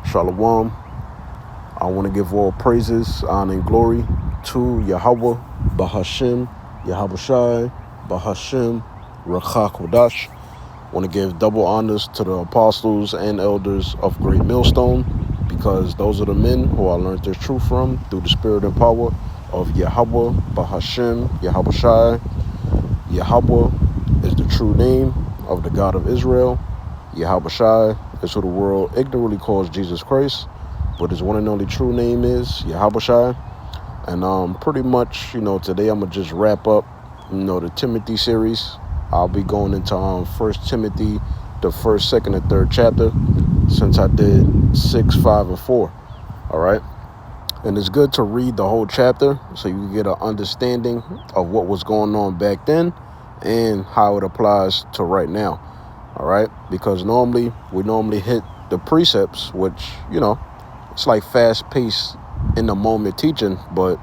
Shalom. I want to give all praises, honor, and glory to Yahweh, Bahashim, Yahabushai, Bahashim, Rakha Kodash. I want to give double honors to the apostles and elders of Great Millstone, because those are the men who I learned this truth from through the spirit and power of Yahweh, Bahashim, Yahabushai. Yahweh is the true name of the God of Israel. Yahabushai is who the world ignorantly calls Jesus Christ, but his one and only true name is Yahabushai. And pretty much, today I'm gonna just wrap up, the Timothy series. I'll be going into 1 Timothy, the 1st, 2nd, and 3rd chapter, since I did 6, 5, and 4. All right. And it's good to read the whole chapter so you can get an understanding of what was going on back then and how it applies to right now. All right. Because we normally hit the precepts, which, it's like fast paced in the moment teaching, but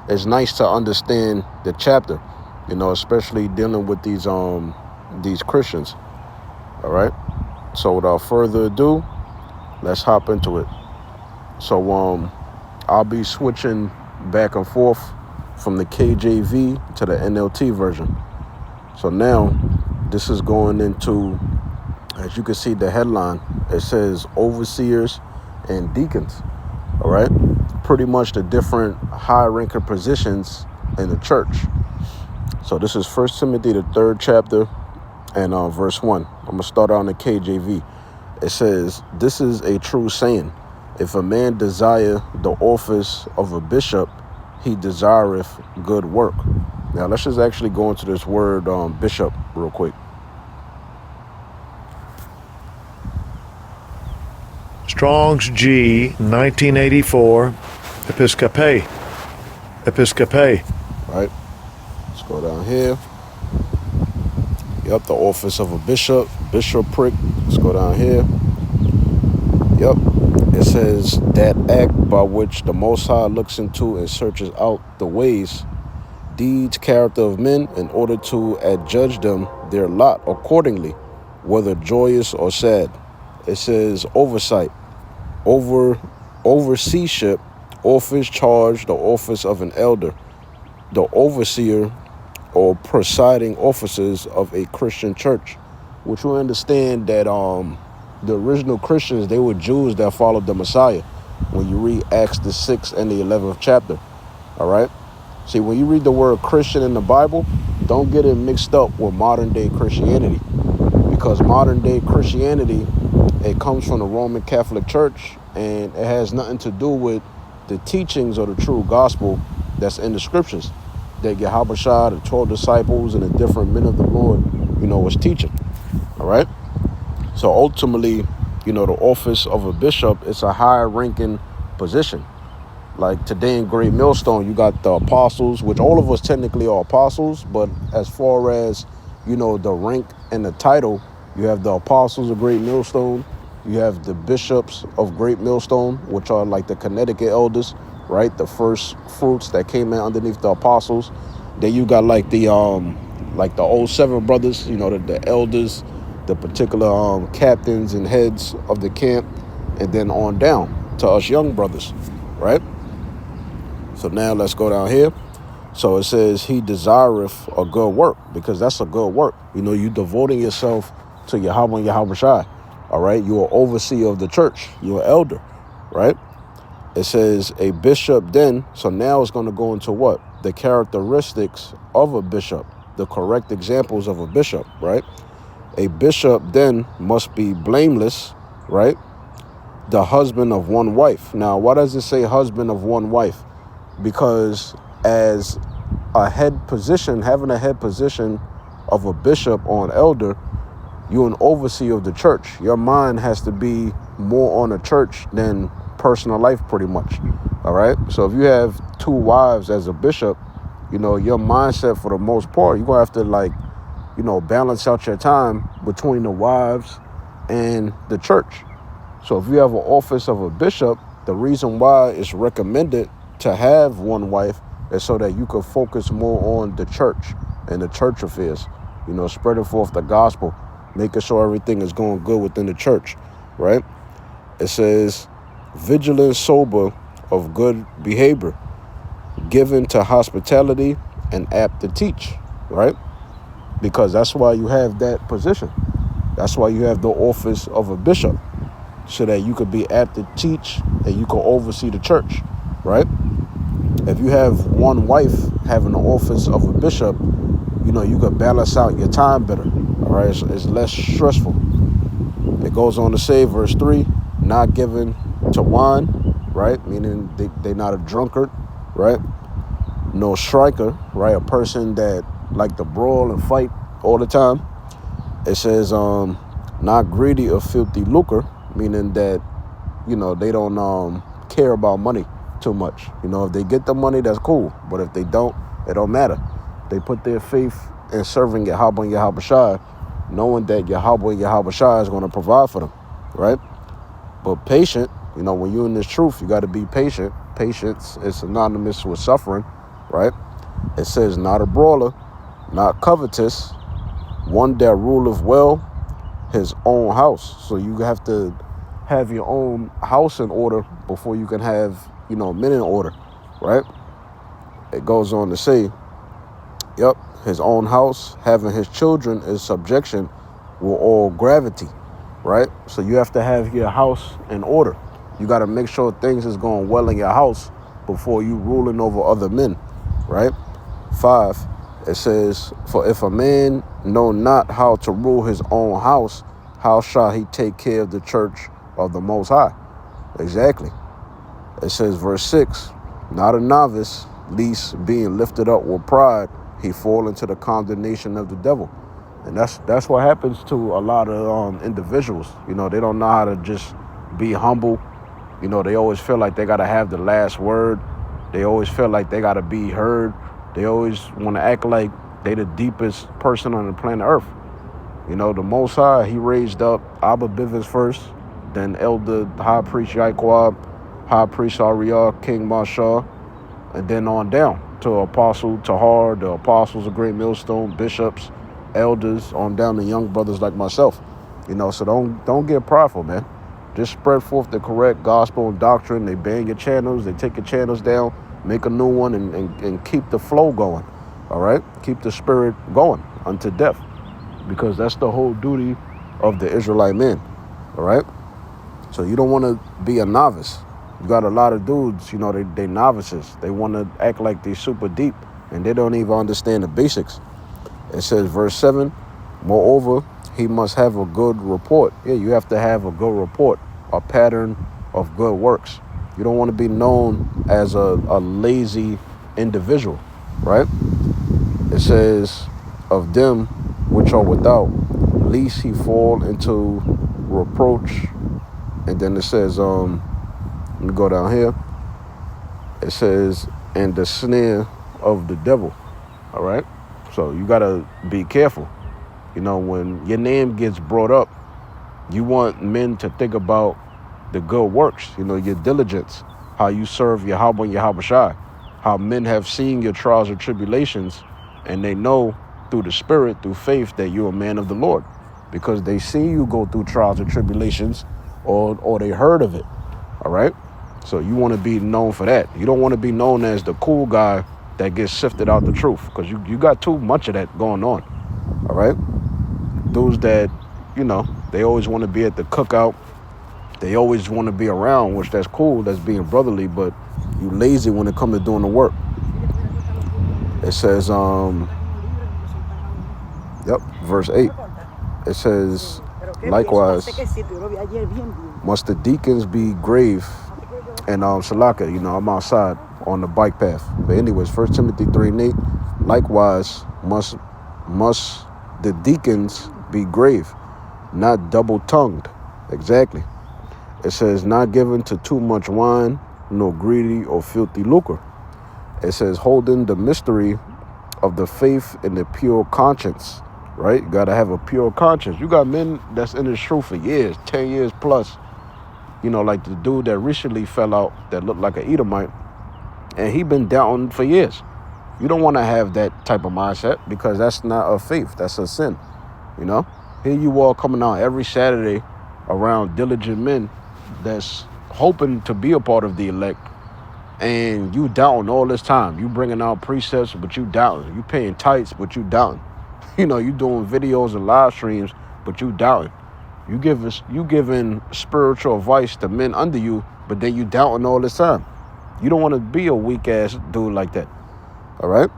it's nice to understand the chapter, especially dealing with these Christians. All right. So without further ado, let's hop into it. So I'll be switching back and forth from the KJV to the NLT version. So now this is going into, as you can see the headline, it says overseers and deacons. All right. Pretty much the different high-ranking positions in the church. So this is 1 Timothy, the 3rd chapter, and verse 1. I'm going to start on the KJV. It says, "This is a true saying. If a man desire the office of a bishop, he desireth good work." Now, let's just actually go into this word bishop real quick. Strong's G, 1984, Episcope. All right, let's go down here. Yep, the office of a bishop, bishopric. Let's go down here. Yep, it says that act by which the Most High looks into and searches out the ways, deeds, character of men, in order to adjudge them their lot accordingly, whether joyous or sad. It says oversight, overseership, office, charge, the office of an elder, the overseer or presiding officers of a Christian church, which we understand that the original Christians, they were Jews that followed the Messiah. When you read Acts the 6th and the 11th chapter, all right? See, when you read the word Christian in the Bible, don't get it mixed up with modern day Christianity, because modern day Christianity, it comes from the Roman Catholic Church, and it has nothing to do with the teachings or the true gospel that's in the scriptures that Yahabushai, the 12 disciples, and the different men of the Lord, was teaching. All right. So ultimately, the office of a bishop is a high-ranking position. Like today in Great Millstone, you got the apostles, which all of us technically are apostles, but as far as, the rank and the title, you have the apostles of Great Millstone, you have the bishops of Great Millstone, which are like the Connecticut elders, right? The first fruits that came in underneath the apostles. Then you got like the old seven brothers, the elders, the particular captains and heads of the camp, and then on down to us young brothers, right? So now let's go down here. So it says he desireth a good work, because that's a good work. You devoting yourself to Yahweh and Yahabushai. All right, you're an overseer of the church. You're an elder, right? It says a bishop then. So now it's going to go into what? The characteristics of a bishop, the correct examples of a bishop, right? A bishop then must be blameless, right? The husband of one wife. Now, why does it say husband of one wife? Because as a head position, having a head position of a bishop or an elder, you're an overseer of the church. Your mind has to be more on the church than personal life, pretty much. All right. So if you have 2 wives as a bishop, your mindset for the most part, you're going to have to balance out your time between the wives and the church. So if you have an office of a bishop, the reason why it's recommended to have one wife is so that you could focus more on the church and the church affairs, spreading forth the gospel, making sure everything is going good within the church, right? It says vigilant, sober, of good behavior, given to hospitality, and apt to teach, right? Because that's why you have that position. That's why you have the office of a bishop, so that you could be apt to teach and you can oversee the church, right? If you have one wife having the office of a bishop, you know, you could balance out your time better, all right? It's less stressful. It goes on to say, verse 3, not given to wine, right? Meaning they not a drunkard, right? No striker, right? A person that like to brawl and fight all the time. It says, not greedy of filthy lucre, meaning that, you know, they don't care about money too much. You know, if they get the money, that's cool. But if they don't, it don't matter. They put their faith in serving Yahweh and Yahweh, knowing that Yahweh and Yahweh is going to provide for them, right? But patient, you know, when you're in this truth, you got to be patient. Patience is synonymous with suffering, right? It says, not a brawler, not covetous, one that ruleth well his own house. So you have to have your own house in order before you can have, you know, men in order, right? It goes on to say, yep, his own house, having his children in subjection with all gravity, right? So you have to have your house in order. You got to make sure things is going well in your house before you ruling over other men, right? 5, it says, for if a man know not how to rule his own house, how shall he take care of the church of the Most High? Exactly. It says, verse 6, not a novice, least being lifted up with pride, he fall into the condemnation of the devil. And that's what happens to a lot of individuals. You know, they don't know how to just be humble. You know, they always feel like they got to have the last word. They always feel like they got to be heard. They always want to act like they the deepest person on the planet Earth. You know, the Most High, he raised up Abba Bivens first, then Elder High Priest Yaquab, High Priest Ariah, King Marshall, and then on down to Apostle Tahar, the Apostles of Great Millstone, bishops, elders, on down to young brothers like myself. You know, so don't get prideful, man. Just spread forth the correct gospel and doctrine. They ban your channels, they take your channels down, make a new one, and keep the flow going, all right? Keep the spirit going unto death, because that's the whole duty of the Israelite man, all right? So you don't want to be a novice. You got a lot of dudes, you know, they novices. They want to act like they super deep, and they don't even understand the basics. It says, verse 7, moreover, he must have a good report. Yeah, you have to have a good report, a pattern of good works. You don't want to be known as a lazy individual, right? It says, of them which are without, lest he fall into reproach. And then it says, let me go down here. It says, and the snare of the devil, all right? So you got to be careful. You know, when your name gets brought up, you want men to think about the good works, you know, your diligence, how you serve Yahweh and Yahweh, how men have seen your trials and tribulations, and they know through the spirit, through faith, that you're a man of the Lord, because they see you go through trials and tribulations, or they heard of it, all right? So you want to be known for that. You don't want to be known as the cool guy that gets sifted out the truth, because you got too much of that going on, all right? Dudes that, you know, they always want to be at the cookout. They always want to be around, which that's cool. That's being brotherly, but you lazy when it comes to doing the work. It says, verse 8. It says, likewise, must the deacons be grave and Shalaka, you know, I'm outside on the bike path. But anyways, 1 Timothy 3:8, likewise, must the deacons be grave, not double-tongued. Exactly. It says, not given to too much wine, nor greedy or filthy lucre. It says, holding the mystery of the faith in the pure conscience, right? You got to have a pure conscience. You got men that's in this truth for years, 10 years plus. You know, like the dude that recently fell out that looked like an Edomite, and he been down for years. You don't want to have that type of mindset, because that's not a faith. That's a sin, you know? Here you are coming out every Saturday around diligent men that's hoping to be a part of the elect, and you doubting all this time. You bringing out precepts, but you doubting. You paying tithes, but you doubting. You know, you doing videos and live streams, but you doubting. You giving spiritual advice to men under you, but then you doubting all this time. You don't want to be a weak ass dude like that. All right?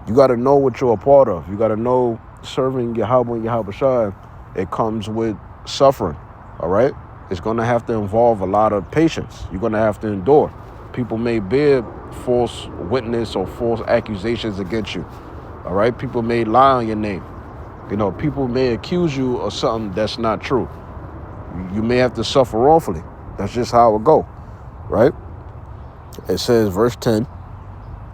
You got to know what you're a part of. You got to know serving Yahweh and Yahawashi, it comes with suffering. All right? It's going to have to involve a lot of patience. You're going to have to endure. People may bear false witness or false accusations against you. All right? People may lie on your name. You know, people may accuse you of something that's not true. You may have to suffer awfully. That's just how it go, right? It says, verse 10,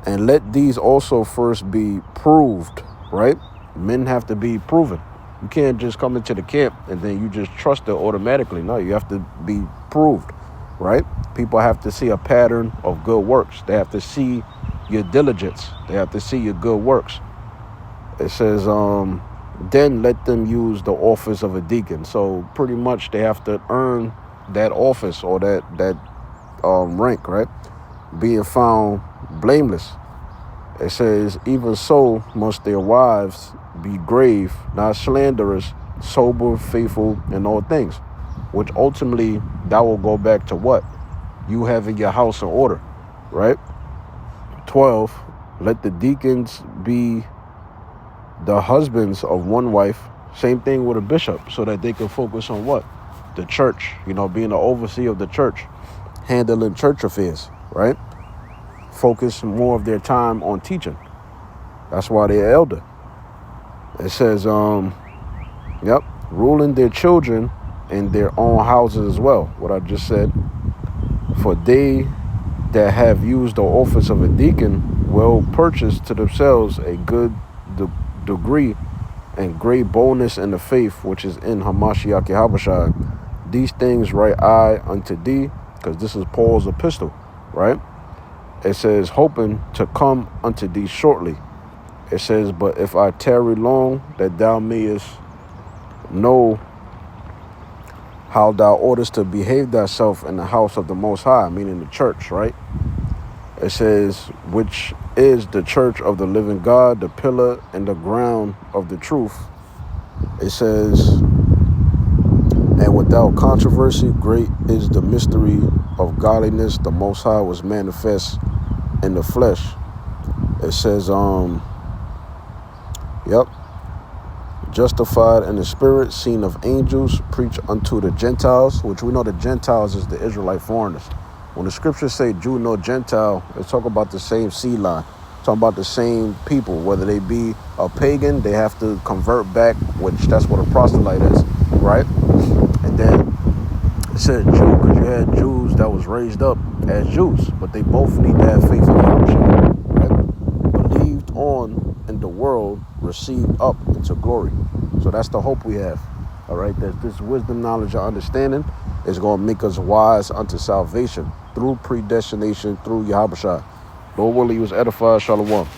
and let these also first be proved, right? Men have to be proven. You can't just come into the camp and then you just trust it automatically. No, you have to be proved, right? People have to see a pattern of good works. They have to see your diligence. They have to see your good works. It says, then let them use the office of a deacon. So pretty much they have to earn that office or that rank, right? Being found blameless. It says, even so must their wives be grave, not slanderous, sober, faithful in all things. Which ultimately, that will go back to what? You having your house in order, right? 12, let the deacons be the husbands of one wife. Same thing with a bishop, so that they can focus on what? The church, you know, being the overseer of the church, handling church affairs, right? Focus more of their time on teaching. That's why they're elder. It says, ruling their children in their own houses as well, what I just said. For they that have used the office of a deacon will purchase to themselves a good degree and great boldness in the faith which is in Hamashiach Yahawashi. These things write I unto thee, because this is Paul's epistle, right? It says, hoping to come unto thee shortly. It says, but if I tarry long, that thou mayest know how thou oughtest to behave thyself in the house of the Most High, meaning the church, right? It says, which is the church of the living God, the pillar and the ground of the truth. It says, and without controversy, great is the mystery of godliness. The Most High was manifest in the flesh. It says, justified in the spirit, seen of angels, preach unto the Gentiles, which we know the Gentiles is the Israelite foreigners. When the scriptures say Jew nor Gentile, they talk about the same seed line, talking about the same people. Whether they be a pagan, they have to convert back, which that's what a proselyte is, right? And then it said Jew because you had Jews that was raised up as Jews, but they both need to have faith in Yahushua, right? Believed on in the world, received up into glory. So that's the hope we have, all right? That this wisdom, knowledge, and understanding is going to make us wise unto salvation through predestination, through Yahawashi. Lord willing, you was edified. Shalom.